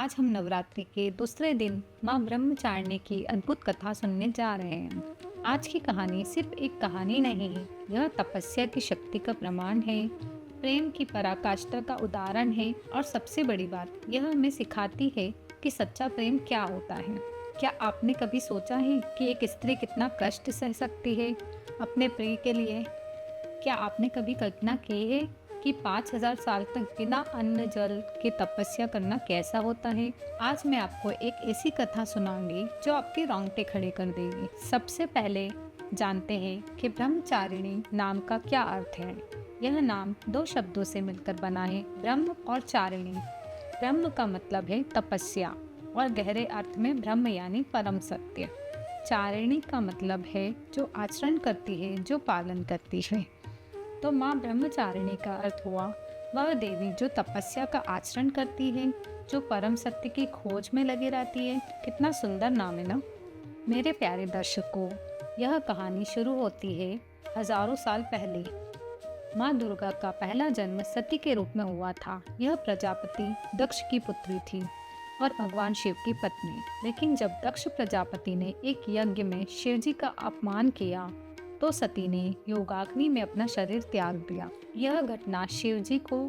आज हम नवरात्रि के दूसरे दिन माँ ब्रह्मचारिणी की अद्भुत कथा सुनने जा रहे हैं। आज की कहानी सिर्फ एक कहानी नहीं है, यह तपस्या की शक्ति का प्रमाण है, प्रेम की पराकाष्ठा का उदाहरण है और सबसे बड़ी बात यह हमें सिखाती है कि सच्चा प्रेम क्या होता है। क्या आपने कभी सोचा है कि एक स्त्री कितना कष्ट सह सकती है अपने प्रिय के लिए? क्या आपने कभी कल्पना की है कि 5000 साल तक बिना अन्न जल के तपस्या करना कैसा होता है? आज मैं आपको एक ऐसी कथा सुनाऊंगी जो आपके रोंगटे खड़े कर देगी। सबसे पहले जानते हैं कि ब्रह्मचारिणी नाम का क्या अर्थ है। यह नाम दो शब्दों से मिलकर बना है, ब्रह्म और चारिणी। ब्रह्म का मतलब है तपस्या और गहरे अर्थ में ब्रह्म यानी परम सत्य। चारिणी का मतलब है जो आचरण करती है, जो पालन करती है। तो माँ ब्रह्मचारिणी का अर्थ हुआ वह देवी जो तपस्या का आचरण करती है, जो परम सत्य की खोज में लगी रहती है। कितना सुंदर नाम है ना। मेरे प्यारे दर्शकों, यह कहानी शुरू होती है हजारों साल पहले। माँ दुर्गा का पहला जन्म सती के रूप में हुआ था। यह प्रजापति दक्ष की पुत्री थी और भगवान शिव की पत्नी। लेकिन जब दक्ष प्रजापति ने एक यज्ञ में शिवजी का अपमान किया तो सती ने योगाग्नि में अपना शरीर त्याग दिया। यह घटना शिवजी को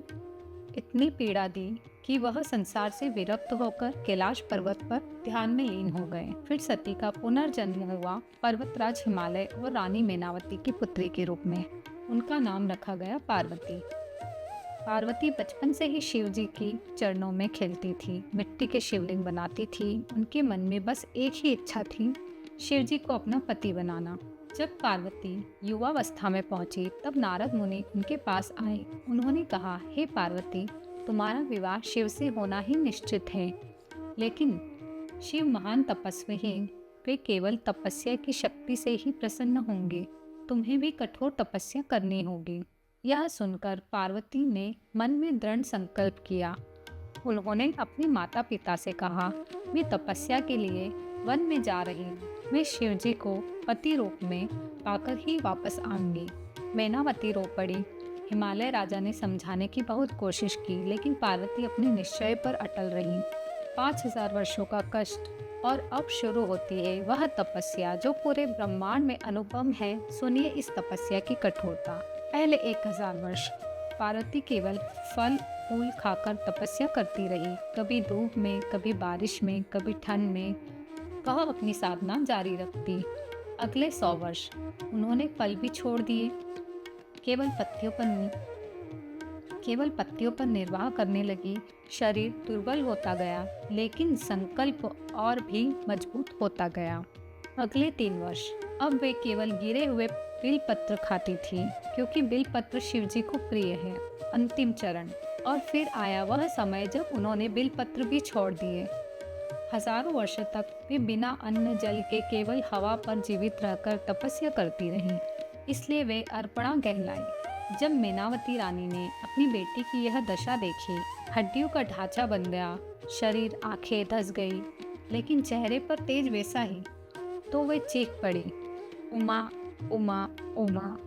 इतनी पीड़ा दी कि वह संसार से विरक्त होकर कैलाश पर्वत पर ध्यान में लीन हो गए। फिर सती का पुनर्जन्म हुआ पर्वतराज हिमालय और रानी मैनावती की पुत्री के रूप में। उनका नाम रखा गया पार्वती। पार्वती बचपन से ही शिवजी की चरणों में खेलती थी, मिट्टी के शिवलिंग बनाती थी। उनके मन में बस एक ही इच्छा थी, शिवजी को अपना पति बनाना। जब पार्वती युवावस्था में पहुंची तब नारद मुनि उनके पास आए। उन्होंने कहा, हे पार्वती, तुम्हारा विवाह शिव से होना ही निश्चित है। लेकिन शिव महान तपस्वी हैं, वे केवल तपस्या की शक्ति से ही प्रसन्न होंगे। तुम्हें भी कठोर तपस्या करनी होगी। यह सुनकर पार्वती ने मन में दृढ़ संकल्प किया। उन्होंने अपने माता पिता से कहा, मैं तपस्या के लिए वन में जा रही हूँ। मैं शिवजी को पति रूप में पाकर ही वापस आऊंगी। मैनावती रो पड़ी। हिमालय राजा ने समझाने की बहुत कोशिश की, लेकिन पार्वती अपने निश्चय पर अटल रही। 5000 वर्षों का कष्ट और अब शुरू होती है वह तपस्या जो पूरे ब्रह्मांड में अनुपम है। सुनिए इस तपस्या की कठोरता। पहले 1000 वर्ष पार्वती केवल फल फूल खाकर तपस्या करती रही। कभी धूप में, कभी बारिश में, कभी ठंड में वह अपनी साधना जारी रखती। अगले 100 वर्ष उन्होंने फल भी छोड़ दिए, केवल पत्तियों पर निर्वाह करने लगी। शरीर दुर्बल होता गया, लेकिन संकल्प और भी मजबूत होता गया। अगले 3 वर्ष अब वे केवल गिरे हुए बिलपत्र खाती थी, क्योंकि बिलपत्र शिवजी को प्रिय है। अंतिम चरण। और फिर आया वह समय जब उन्होंने बिलपत्र भी छोड़ दिए। हजारों वर्षों तक वे बिना अन्न जल के केवल हवा पर जीवित रहकर तपस्या करती रहीं। इसलिए वे अर्पणा कहलाई। जब मैनावती रानी ने अपनी बेटी की यह दशा देखी, हड्डियों का ढांचा बन गया, शरीर आंखें धंस गई, लेकिन चेहरे पर तेज वैसा ही, तो वे चीख पड़ी, उमा उमा उमा,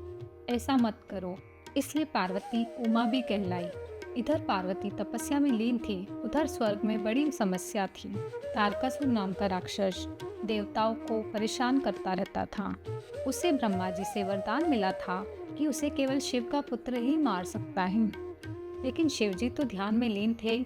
ऐसा मत करो। इसलिए पार्वती उमा भी कहलाई। इधर पार्वती तपस्या में लीन थी, उधर स्वर्ग में बड़ी समस्या थी। तारकासुर नाम का राक्षस देवताओं को परेशान करता रहता था। उसे ब्रह्मा जी से वरदान मिला था कि उसे केवल शिव का पुत्र ही मार सकता है। लेकिन शिवजी तो ध्यान में लीन थे।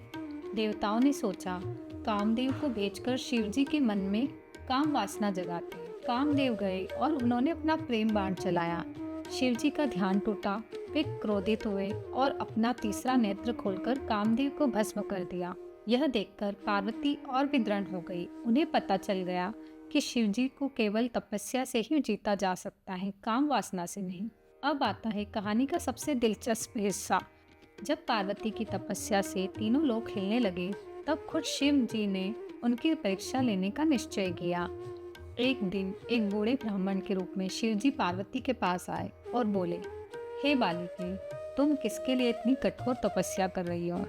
देवताओं ने सोचा, कामदेव को भेजकर शिवजी के मन में काम वासना जगाते। कामदेव गए और उन्होंने अपना प्रेम बाण चलाया। शिवजी का ध्यान टूटा। वे क्रोधित हुए और अपना तीसरा नेत्र खोलकर कामदेव को भस्म कर दिया। यह देखकर पार्वती और भी दृढ़ हो गई। उन्हें पता चल गया कि शिवजी को केवल तपस्या से ही जीता जा सकता है, काम वासना से नहीं। अब आता है कहानी का सबसे दिलचस्प हिस्सा। जब पार्वती की तपस्या से तीनों लोग हिलने लगे, तब खुद शिव जी ने उनकी परीक्षा लेने का निश्चय किया। एक दिन एक बूढ़े ब्राह्मण के रूप में शिवजी पार्वती के पास आए और बोले, हे बालिके, तुम किसके लिए इतनी कठोर तपस्या कर रही हो?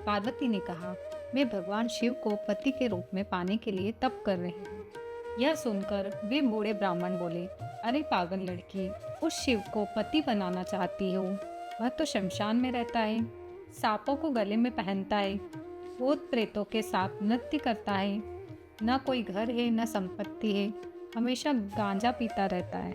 पार्वती ने कहा, मैं भगवान शिव को पति के रूप में पाने के लिए तप कर रही हूँ। यह सुनकर वे बूढ़े ब्राह्मण बोले, अरे पागल लड़की, उस शिव को पति बनाना चाहती हो? वह तो शमशान में रहता है, सांपों को गले में पहनता है, भूत प्रेतों के साथ नृत्य करता है, न कोई घर है न संपत्ति है, हमेशा गांजा पीता रहता है।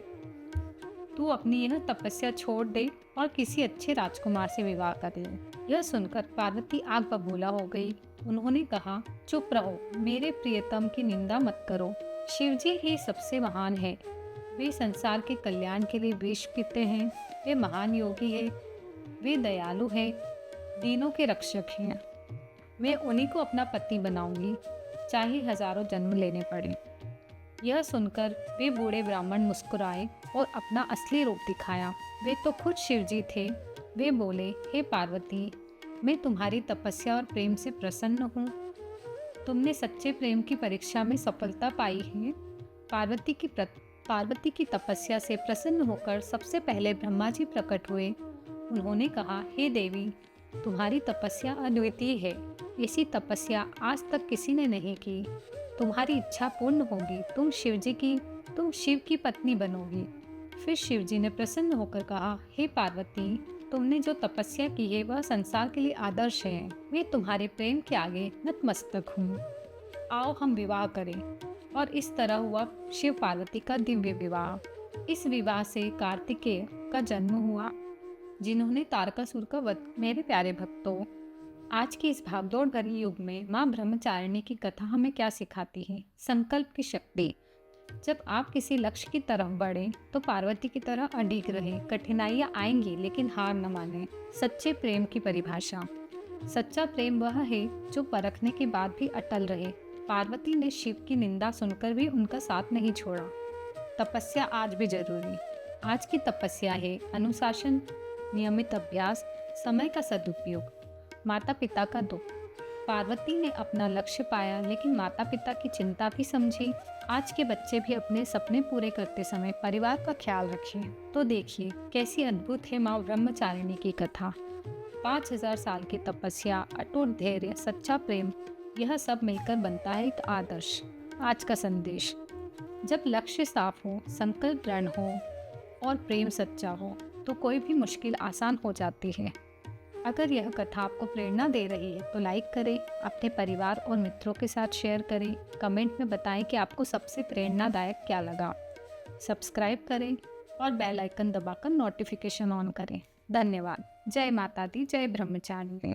तू अपनी यह तपस्या छोड़ दे और किसी अच्छे राजकुमार से विवाह कर ले। यह सुनकर पार्वती आग बबूला हो गई। उन्होंने कहा, चुप रहो, मेरे प्रियतम की निंदा मत करो। शिवजी ही सबसे महान है। वे संसार के कल्याण के लिए विष पीते हैं। वे महान योगी है, वे दयालु हैं, दीनों के रक्षक हैं। मैं उन्हीं को अपना पति बनाऊंगी, चाहे हजारों जन्म लेने पड़े। यह सुनकर वे बूढ़े ब्राह्मण मुस्कुराए और अपना असली रूप दिखाया। वे तो खुद शिवजी थे। वे बोले, हे पार्वती, मैं तुम्हारी तपस्या और प्रेम से प्रसन्न हूँ। तुमने सच्चे प्रेम की परीक्षा में सफलता पाई है। पार्वती की तपस्या से प्रसन्न होकर सबसे पहले ब्रह्मा जी प्रकट हुए। उन्होंने कहा, हे देवी, तुम्हारी तपस्या अद्वितीय है। ऐसी तपस्या आज तक किसी ने नहीं की। तुम्हारी इच्छा पूर्ण होगी, तुम शिव की पत्नी बनोगी। फिर शिवजी ने प्रसन्न होकर कहा, हे पार्वती, तुमने जो तपस्या की है वह संसार के लिए आदर्श है। मैं तुम्हारे प्रेम के आगे नतमस्तक हूँ। आओ हम विवाह करें। और इस तरह हुआ शिव पार्वती का दिव्य विवाह। इस विवाह से कार्तिकेय का जन्म हुआ, जिन्होंने तारकासुर का वध। मेरे प्यारे भक्तों, आज की इस भागदौड़ भरी युग में माँ ब्रह्मचारिणी की कथा हमें क्या सिखाती है? संकल्प की शक्ति। जब आप किसी लक्ष्य की तरफ बढ़ें तो पार्वती की तरह अडिग रहें। कठिनाइयाँ आएंगी लेकिन हार न मानें। सच्चे प्रेम की परिभाषा। सच्चा प्रेम वह है जो परखने के बाद भी अटल रहे। पार्वती ने शिव की निंदा सुनकर भी उनका साथ नहीं छोड़ा। तपस्या आज भी जरूरी। आज की तपस्या है अनुशासन, नियमित अभ्यास, समय का सदुपयोग, माता पिता का दुख। पार्वती ने अपना लक्ष्य पाया लेकिन माता पिता की चिंता भी समझी। आज के बच्चे भी अपने सपने पूरे करते समय परिवार का ख्याल रखें। तो देखिए कैसी अद्भुत है माँ ब्रह्मचारिणी की कथा। 5000 साल की तपस्या, अटूट धैर्य, सच्चा प्रेम, यह सब मिलकर बनता है एक आदर्श। आज का संदेश, जब लक्ष्य साफ हो, संकल्प दृढ़ हो और प्रेम सच्चा हो तो कोई भी मुश्किल आसान हो जाती है। अगर यह कथा आपको प्रेरणा दे रही है तो लाइक करें, अपने परिवार और मित्रों के साथ शेयर करें। कमेंट में बताएं कि आपको सबसे प्रेरणादायक क्या लगा। सब्सक्राइब करें और बेल आइकन दबाकर नोटिफिकेशन ऑन करें। धन्यवाद। जय माता दी, जय ब्रह्मचारिणी।